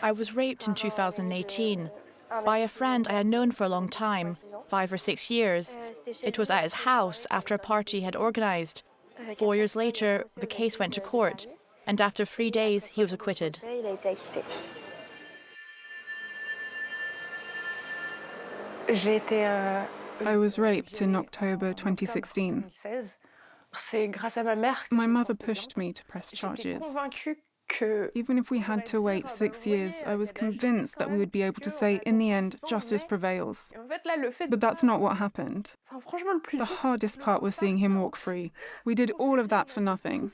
I was raped in 2018 by a friend I had known for a long time, 5 or 6 years. It was at his house after a party he had organised. 4 years later, the case went to court, and after 3 days, he was acquitted. I was raped in October 2016. My mother pushed me to press charges. Even if we had to wait 6 years, I was convinced that we would be able to say, in the end, justice prevails. But that's not what happened. The hardest part was seeing him walk free. We did all of that for nothing.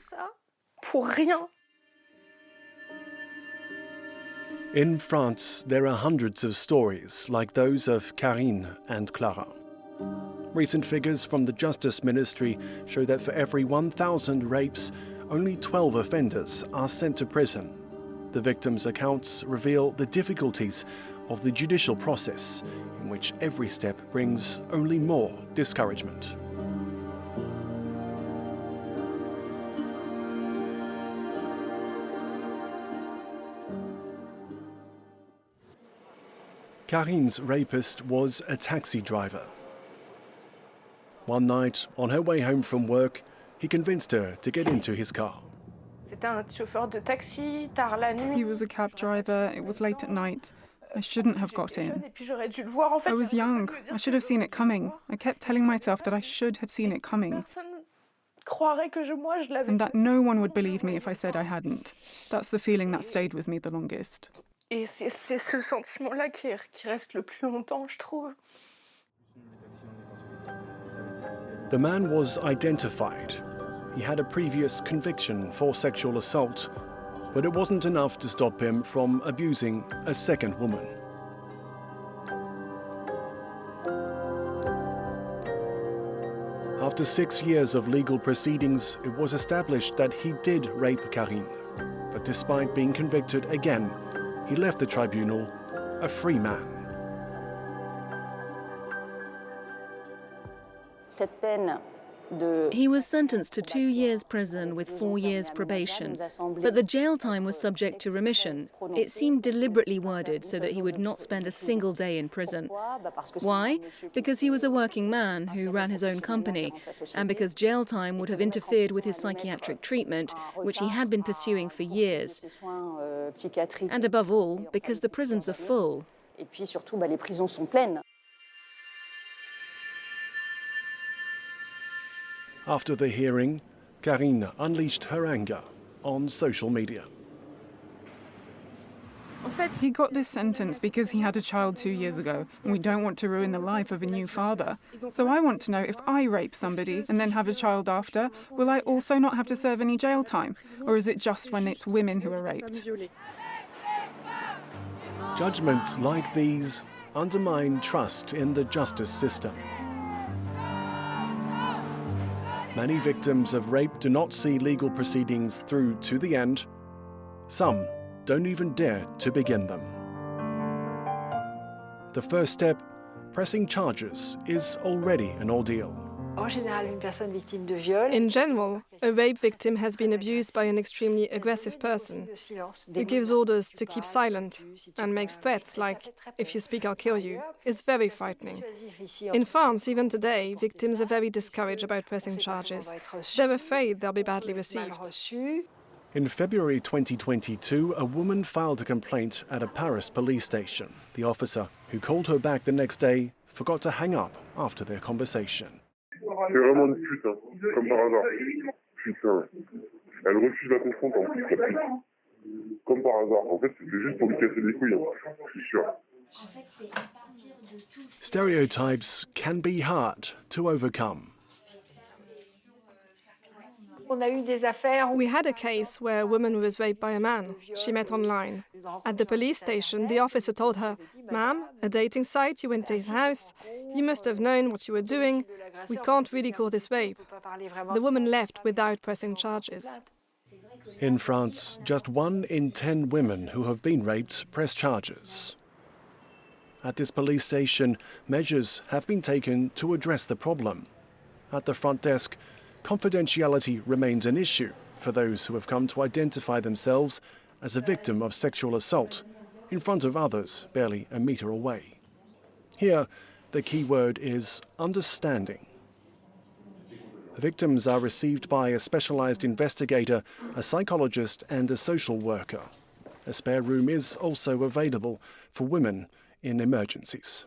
In France, there are hundreds of stories like those of Karine and Clara. Recent figures from the Justice Ministry show that for every 1,000 rapes, only 12 offenders are sent to prison. The victims' accounts reveal the difficulties of the judicial process, in which every step brings only more discouragement. Karine's rapist was a taxi driver. One night, on her way home from work, he convinced her to get into his car. He was a cab driver. It was late at night. I shouldn't have got in. I was young. I should have seen it coming. I kept telling myself that I should have seen it coming, and that no one would believe me if I said I hadn't. That's the feeling that stayed with me the longest. Et c'est ce sentiment-là qui reste le plus longtemps, je trouve. The man was identified. He had a previous conviction for sexual assault, but it wasn't enough to stop him from abusing a second woman. After 6 years of legal proceedings, it was established that he did rape Karine. But despite being convicted again, he left the tribunal a free man. He was sentenced to 2 years prison with 4 years probation, but the jail time was subject to remission. It seemed deliberately worded so that he would not spend a single day in prison. Why? Because he was a working man who ran his own company, and because jail time would have interfered with his psychiatric treatment, which he had been pursuing for years. And above all, because the prisons are full. After the hearing, Karine unleashed her anger on social media. He got this sentence because he had a child 2 years ago, and we don't want to ruin the life of a new father. So I want to know, if I rape somebody and then have a child after, will I also not have to serve any jail time? Or is it just when it's women who are raped? Judgments like these undermine trust in the justice system. Many victims of rape do not see legal proceedings through to the end. Some don't even dare to begin them. The first step, pressing charges, is already an ordeal. In general, a rape victim has been abused by an extremely aggressive person who gives orders to keep silent and makes threats like, if you speak, I'll kill you. It's very frightening. In France, even today, victims are very discouraged about pressing charges. They're afraid they'll be badly received. In February 2022, a woman filed a complaint at a Paris police station. The officer, who called her back the next day, forgot to hang up after their conversation. C'est vraiment une pute, hein, comme par hasard. Putain. Elle refuse la confronter en plus, la pute. Comme par hasard. En fait, c'était juste pour lui casser les couilles, hein. Je suis sûr. Stereotypes can be hard to overcome. We had a case where a woman was raped by a man she met online. At the police station, the officer told her, "Ma'am, a dating site, you went to his house. You must have known what you were doing. We can't really call this rape." The woman left without pressing charges. In France, just 1 in 10 women who have been raped press charges. At this police station, measures have been taken to address the problem. At the front desk, confidentiality remains an issue for those who have come to identify themselves as a victim of sexual assault in front of others barely a metre away. Here, the key word is understanding. Victims are received by a specialised investigator, a psychologist and a social worker. A spare room is also available for women in emergencies.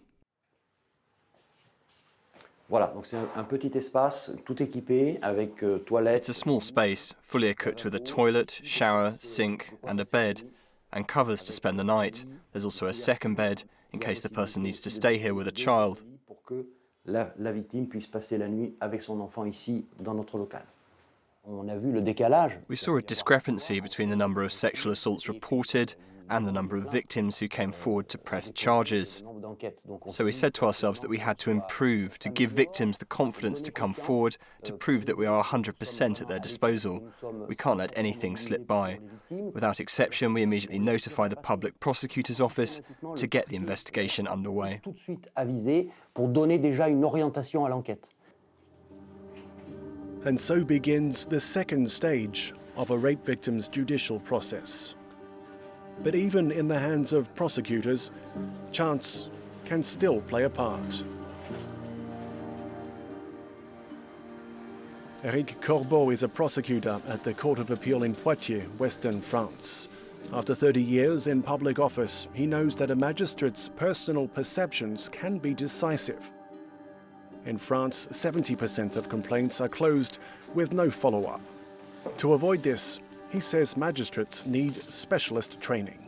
Voilà, donc c'est un petit espace tout équipé avec toilette. It's a small space, fully equipped with a toilet, shower, sink and a bed, and covers to spend the night. There's also a second bed in case the person needs to stay here with a child. Pour que la victime puisse passer la nuit avec son enfant ici dans notre local. On a vu le décalage. We saw a discrepancy between the number of sexual assaults reported and the number of victims who came forward to press charges. So we said to ourselves that we had to improve, to give victims the confidence to come forward, to prove that we are 100% at their disposal. We can't let anything slip by. Without exception, we immediately notify the Public Prosecutor's Office to get the investigation underway. Tout de suite avisé pour donner déjà une orientation à l'enquête. And so begins the second stage of a rape victim's judicial process. But even in the hands of prosecutors, chance can still play a part. Eric Corbeau is a prosecutor at the Court of Appeal in Poitiers, Western France. After 30 years in public office, he knows that a magistrate's personal perceptions can be decisive. In France, 70% of complaints are closed with no follow-up. To avoid this, he says magistrates need specialist training.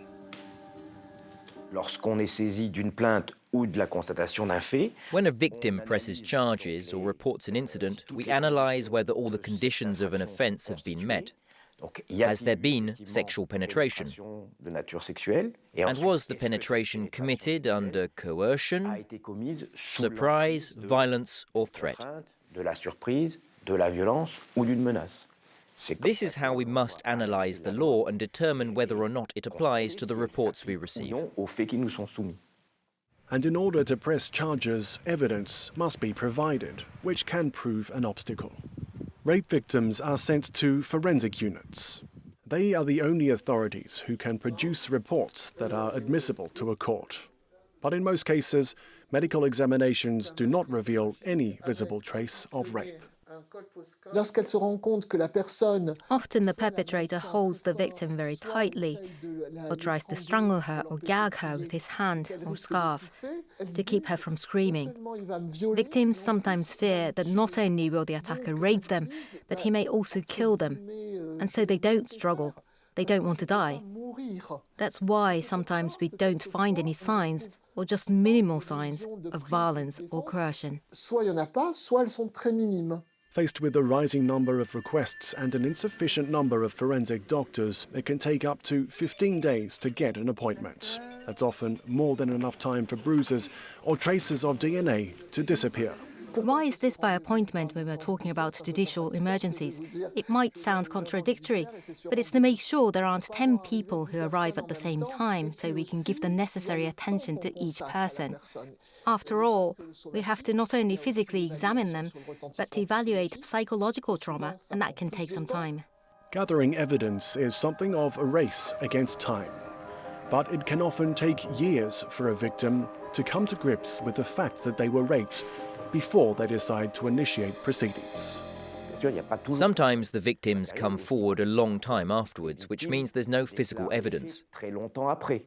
Lorsqu'on est saisi d'une plainte ou de la constatation d'un fait, when a victim presses charges or reports an incident, we analyse whether all the conditions of an offence have been met. Has there been sexual penetration? de nature sexuelle, et And ensuite, was the penetration committed under coercion, a été commise sous surprise, l'emprise de violence or threat? contrainte, de la surprise, de la violence ou d'une menace. C'est comme This is how we must analyse the law and determine whether or not it applies to the reports we receive. non aux faits qui nous sont soumis. And in order to press charges, evidence must be provided, which can prove an obstacle. Rape victims are sent to forensic units. They are the only authorities who can produce reports that are admissible to a court. But in most cases, medical examinations do not reveal any visible trace of rape. Lorsqu'elle se rend compte que la personne Often the perpetrator holds the victim very tightly, or tries to strangle her or gag her with his hand or scarf to keep her from screaming. Victims sometimes fear that not only will the attacker rape them, but he may also kill them, and so they don't struggle. They don't want to die. That's why sometimes we don't find any signs, or just minimal signs, of violence or coercion. soit il n'y en a pas, soit elles sont très minimes. Faced with a rising number of requests and an insufficient number of forensic doctors, it can take up to 15 days to get an appointment. That's often more than enough time for bruises or traces of DNA to disappear. Why is this by appointment when we're talking about judicial emergencies? It might sound contradictory, but it's to make sure there aren't 10 people who arrive at the same time so we can give the necessary attention to each person. After all, we have to not only physically examine them, but to evaluate psychological trauma, and that can take some time. Gathering evidence is something of a race against time. But it can often take years for a victim to come to grips with the fact that they were raped before they decide to initiate proceedings. Sometimes the victims come forward a long time afterwards, which means there's no physical evidence. Très longtemps après.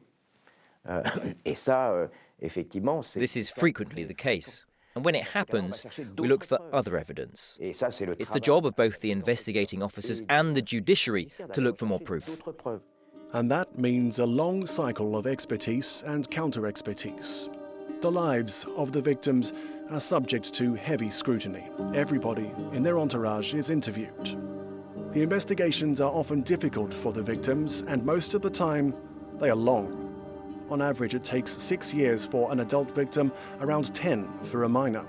Et ça, effectivement, c'est This is frequently the case. And when it happens, we look for other evidence. Et ça, c'est le It's the job of both the investigating officers and the judiciary to look for more proof. d'autres preuves. And that means a long cycle of expertise and counter-expertise. The lives of the victims are subject to heavy scrutiny. Everybody in their entourage is interviewed. The investigations are often difficult for the victims, and most of the time, they are long. On average, it takes 6 years for an adult victim, around 10 for a minor.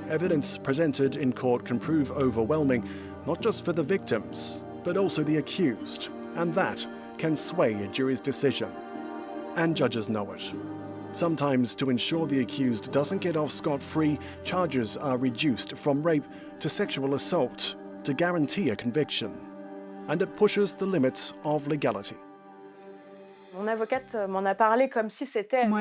Evidence presented in court can prove overwhelming, not just for the victims, but also the accused, and that can sway a jury's decision. And judges know it. Sometimes, to ensure the accused doesn't get off scot-free, charges are reduced from rape to sexual assault to guarantee a conviction. And it pushes the limits of legality. My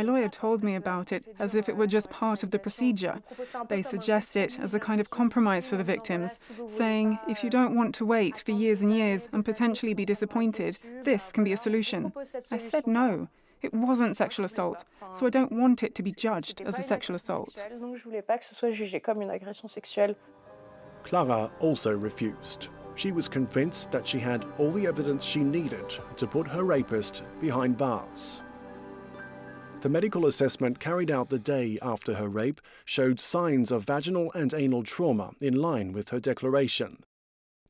lawyer told me about it as if it were just part of the procedure. They suggest it as a kind of compromise for the victims, saying, if you don't want to wait for years and years and potentially be disappointed, this can be a solution. I said no. It wasn't sexual assault, so I don't want it to be judged as a sexual assault. Clara also refused. She was convinced that she had all the evidence she needed to put her rapist behind bars. The medical assessment carried out the day after her rape showed signs of vaginal and anal trauma in line with her declaration.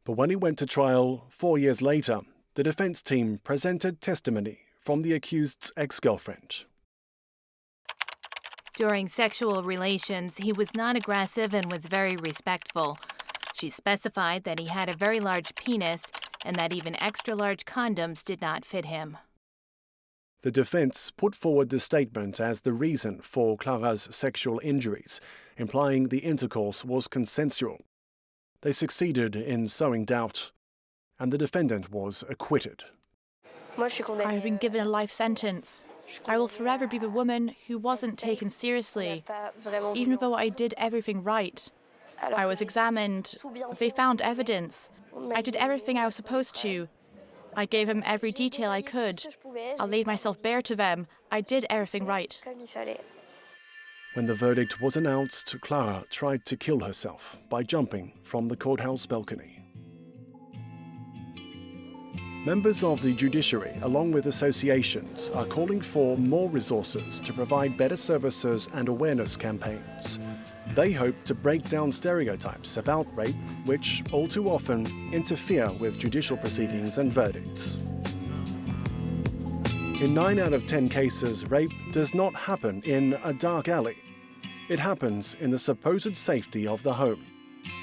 But when it went to trial 4 years later, the defense team presented testimony from the accused's ex-girlfriend. During sexual relations, he was non-aggressive and was very respectful. She specified that he had a very large penis and that even extra-large condoms did not fit him. The defense put forward the statement as the reason for Clara's sexual injuries, implying the intercourse was consensual. They succeeded in sowing doubt, and the defendant was acquitted. I have been given a life sentence. I will forever be the woman who wasn't taken seriously, even though I did everything right. I was examined. They found evidence. I did everything I was supposed to. I gave them every detail I could. I laid myself bare to them. I did everything right. When the verdict was announced, Clara tried to kill herself by jumping from the courthouse balcony. Members of the judiciary, along with associations, are calling for more resources to provide better services and awareness campaigns. They hope to break down stereotypes about rape, which all too often interfere with judicial proceedings and verdicts. In 9 out of 10 cases, rape does not happen in a dark alley. It happens in the supposed safety of the home,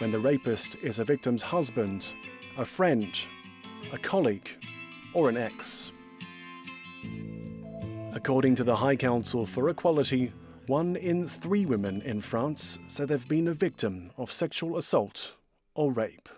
when the rapist is a victim's husband, a friend, a colleague, or an ex. According to the High Council for Equality, 1 in 3 women in France say they've been a victim of sexual assault or rape.